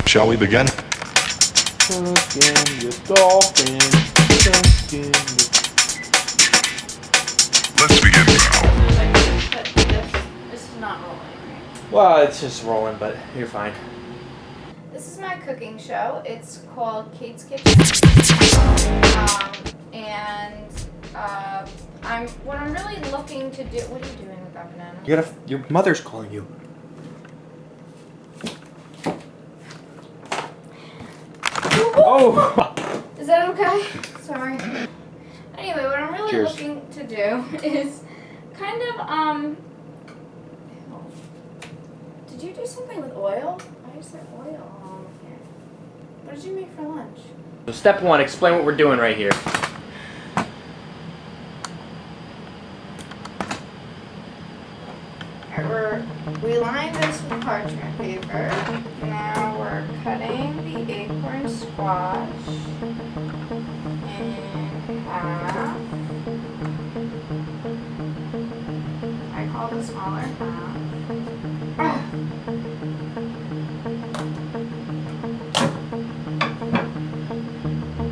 Shall we begin? Cooking with dolphin. Cooking with... Let's begin now. This is not rolling, right? Well, it's just rolling, but you're fine. This is my cooking show. It's called Kait's Kitchen. What I'm really looking to do. What are you doing with that banana? Your mother's calling you. Oh! Is that okay? Sorry. Anyway, what I'm really Cheers. looking to do is kind of Did you do something with oil? Why is there oil on here? What did you make for lunch? So step one, explain what we're doing right here. We lined this with parchment paper. Now we're cutting the acorn squash in half. I call the smaller half.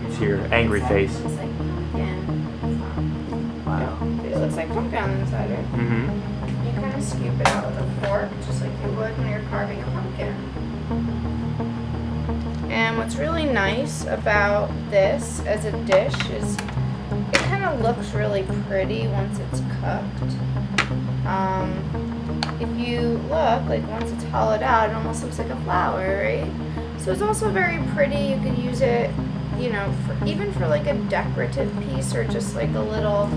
It's your angry face. It's like pumpkin. Wow. It looks like pumpkin on the inside, right? Mm-hmm. You kind of scoop it out with a fork, just like you would when you're carving a pumpkin. And what's really nice about this as a dish is it kind of looks really pretty once it's cooked. If you look, like once it's hollowed out, it almost looks like a flower, right? So it's also very pretty. You could use it, you know, even for like a decorative piece or just like a little,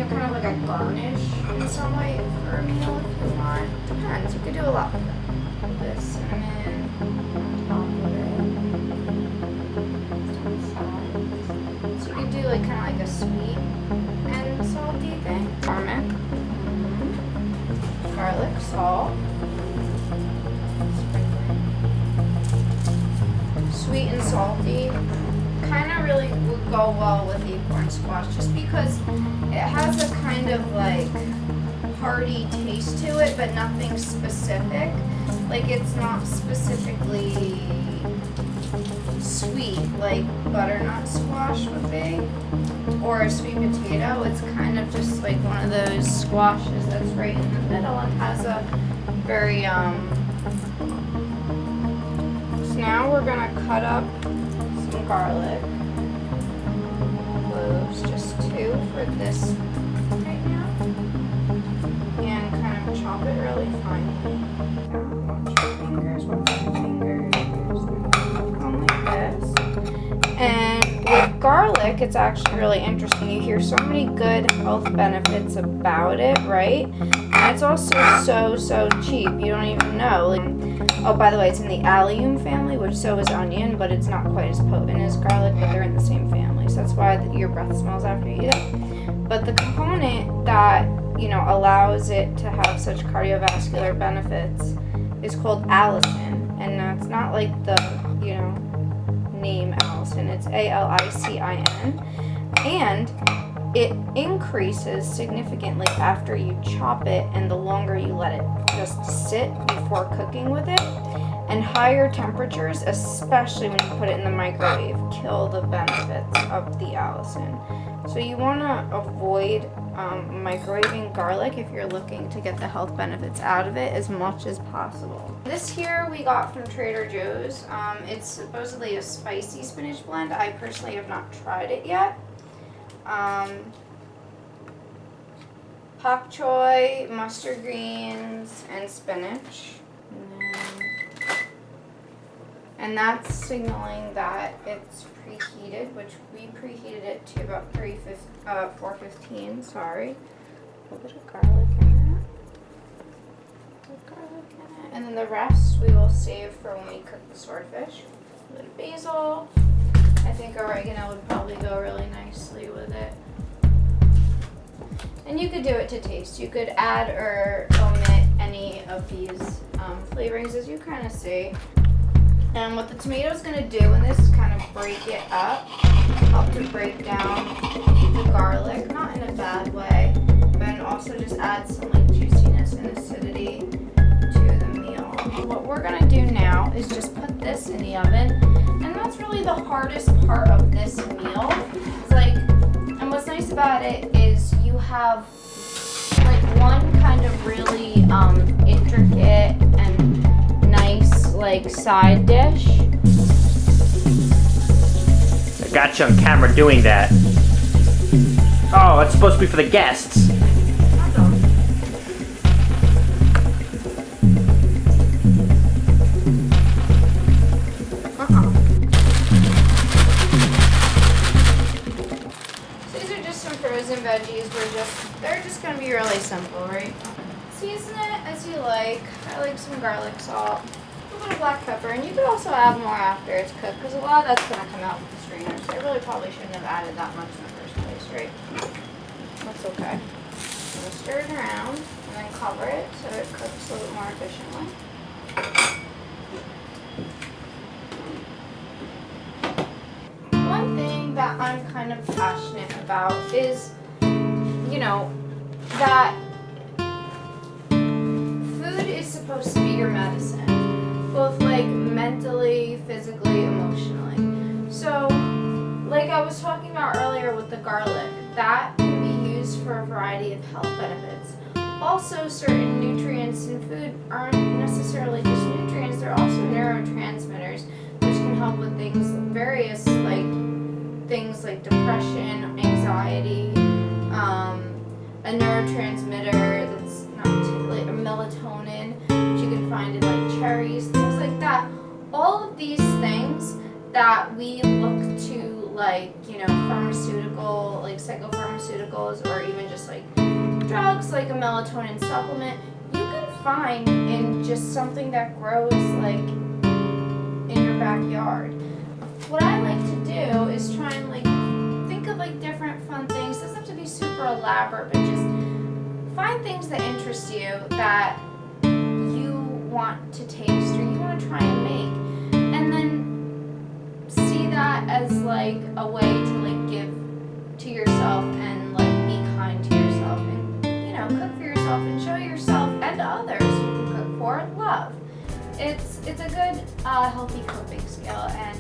kind of like a garnish in some way for a meal if you want. Depends. You could do a lot with it. This cinnamon on top of it. So you could do like kind of like a sweet and salty thing. Garlic. Garlic, salt. Sweet and salty. Kind of really would go well with acorn squash just because it has a kind of like hearty taste to it, but nothing specific. Like it's not specifically sweet like butternut squash would be, or a sweet potato. It's kind of just like one of those squashes that's right in the middle and has a very So now we're gonna cut up some garlic cloves, just 2 for this right now, and kind of chop it really finely. Watch your fingers, like this. And with garlic, it's actually really interesting. You hear so many good health benefits about it, right? And it's also so cheap. You don't even know. Like, oh, by the way, it's in the allium family, which so is onion, but it's not quite as potent as garlic, but they're in the same family. So that's why your breath smells after you eat it. But the component that, you know, allows it to have such cardiovascular benefits is called allicin. And that's not like the, you know, name Allison. It's ALICIN. And it increases significantly after you chop it and the longer you let it just sit before cooking with it. And higher temperatures, especially when you put it in the microwave, kill the benefits of the allicin. So you want to avoid microwaving garlic if you're looking to get the health benefits out of it as much as possible. This here we got from Trader Joe's. It's supposedly a spicy spinach blend. I personally have not tried it yet. Pak choy, mustard greens, and spinach. And that's signaling that it's preheated, which we preheated it to about 415, sorry. A little bit of garlic in it. And then the rest we will save for when we cook the swordfish. A little basil. I think oregano would probably go really nicely with it. And you could do it to taste. You could add or omit any of these flavorings as you kind of see. And what the tomato's going to do in this is kind of break it up, help to break down the garlic, not in a bad way, but also just add some like juiciness and acidity to the meat. is just put this in the oven. And that's really the hardest part of this meal. It's like, and what's nice about it is you have like one kind of really intricate and nice like side dish. I got you on camera doing that. Oh, it's supposed to be for the guests. Veggies they're just gonna be really simple, right? Season it as you like. I like some garlic salt, a little bit of black pepper, and you could also add more after it's cooked because a lot of that's gonna come out with the strainers. So I really probably shouldn't have added that much in the first place, right? That's okay. I'm gonna stir it around and then cover it so it cooks a little bit more efficiently. One thing that I'm kind of passionate about is, you know, that food is supposed to be your medicine, both like mentally, physically, emotionally. So, like I was talking about earlier with the garlic, that can be used for a variety of health benefits. Also, certain nutrients in food aren't necessarily just nutrients, they're also neurotransmitters, which can help with various things like depression, anxiety, a neurotransmitter that's not like a melatonin, which you can find in like cherries, things like that. All of these things that we look to, like, you know, pharmaceutical, like psychopharmaceuticals, or even just like drugs like a melatonin supplement, you can find in just something that grows like in your backyard. What I like to do is try and like think of like different fun things. It doesn't have to be super elaborate, but just find things that interest you that you want to taste or you want to try and make, and then see that as like a way to like give to yourself and like be kind to yourself, and, you know, cook for yourself and show yourself and others you can cook for love. It's a good healthy coping skill, and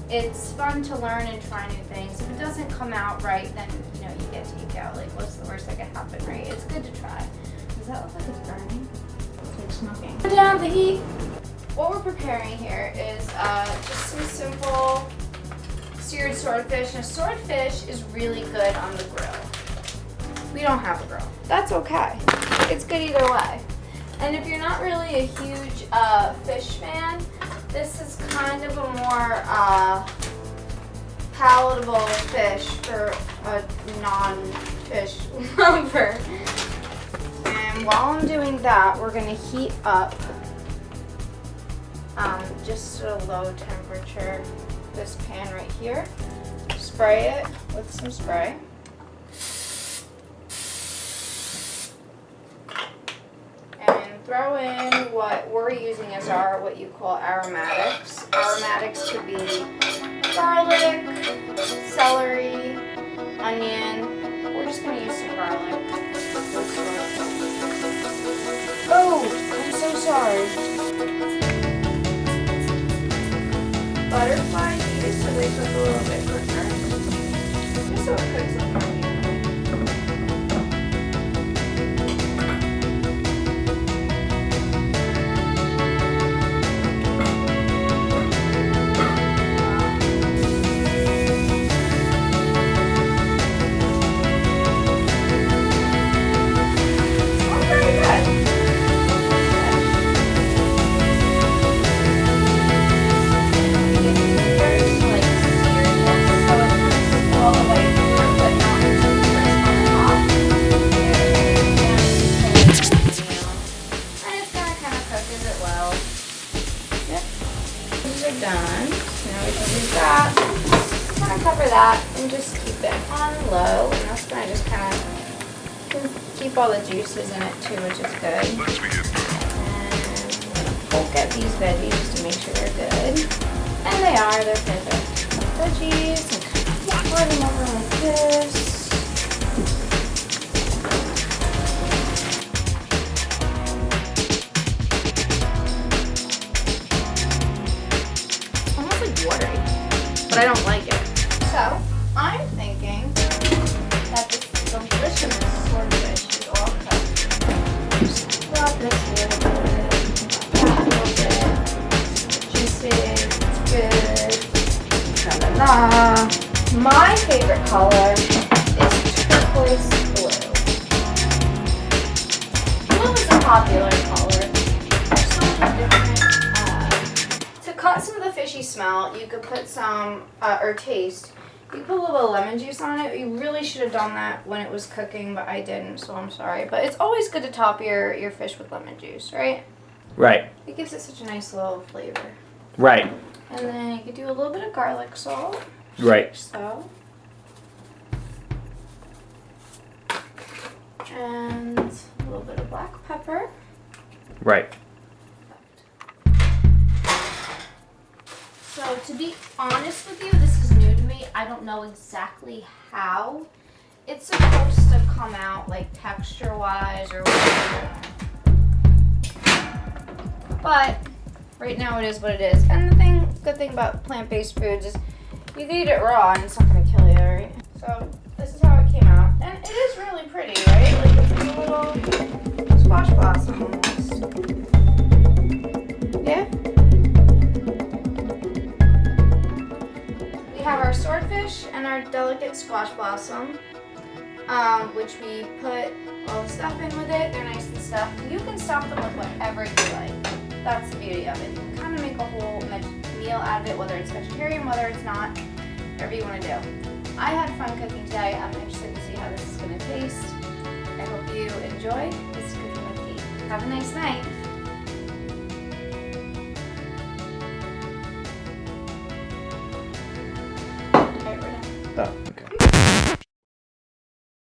it's fun to learn and try new things. If it doesn't come out right, then, you know, you get to eke out, like, what's the worst that could happen, right? It's good to try. Does that look like it's burning? It's like smoking. Put down the heat. What we're preparing here is just some simple seared swordfish. Now, swordfish is really good on the grill. We don't have a grill. That's okay. It's good either way. And if you're not really a huge fish fan, this is kind of a more palatable fish for a non-fish lover. And while I'm doing that, we're going to heat up just at a low temperature this pan right here. Spray it with some spray. Throw in what we're using as what you call aromatics. Aromatics could be garlic, celery, onion. We're just going to use some garlic. Oh, I'm so sorry. Butterfly these so they cook a little bit quicker. Just so it cooks a little. Cover that and just keep it on low, and that's going to just kind of keep all the juices in it too, which is good. Let's begin. And poke at these veggies just to make sure they're good. And they are, they're perfect. Veggies, and kind of pour them over like this. but I don't like it. So I'm thinking that this delicious swordfish is all cooked. Just drop this here a little bit, that a little bit. Juicy, it's good. La la la. My favorite color is turquoise blue. Blue is a popular color. There's so many different. To cut some of the fishy smell, you could put some, or taste. You could put a little lemon juice on it. You really should have done that when it was cooking, but I didn't, so I'm sorry. But it's always good to top your fish with lemon juice, right? Right. It gives it such a nice little flavor. Right. And then you could do a little bit of garlic salt. Right. So. And a little bit of black pepper. Right. So to be honest with you, this is new to me. I don't know exactly how it's supposed to come out, like texture-wise or whatever. But right now it is what it is. And the good thing about plant-based foods is you can eat it raw and it's not gonna kill you, right? So this is how it came out. And it is really pretty, right? Like it's a little squash blossom almost. Yeah? We have our swordfish and our delicate squash blossom, which we put all the stuff in with it. They're nice and stuffed. You can stuff them with whatever you like. That's the beauty of it. You can kind of make a whole meal out of it, whether it's vegetarian, whether it's not, whatever you want to do. I had fun cooking today. I'm interested to see how this is going to taste. I hope you enjoy this cooking with Kate. Have a nice night. All right, we're done. Oh.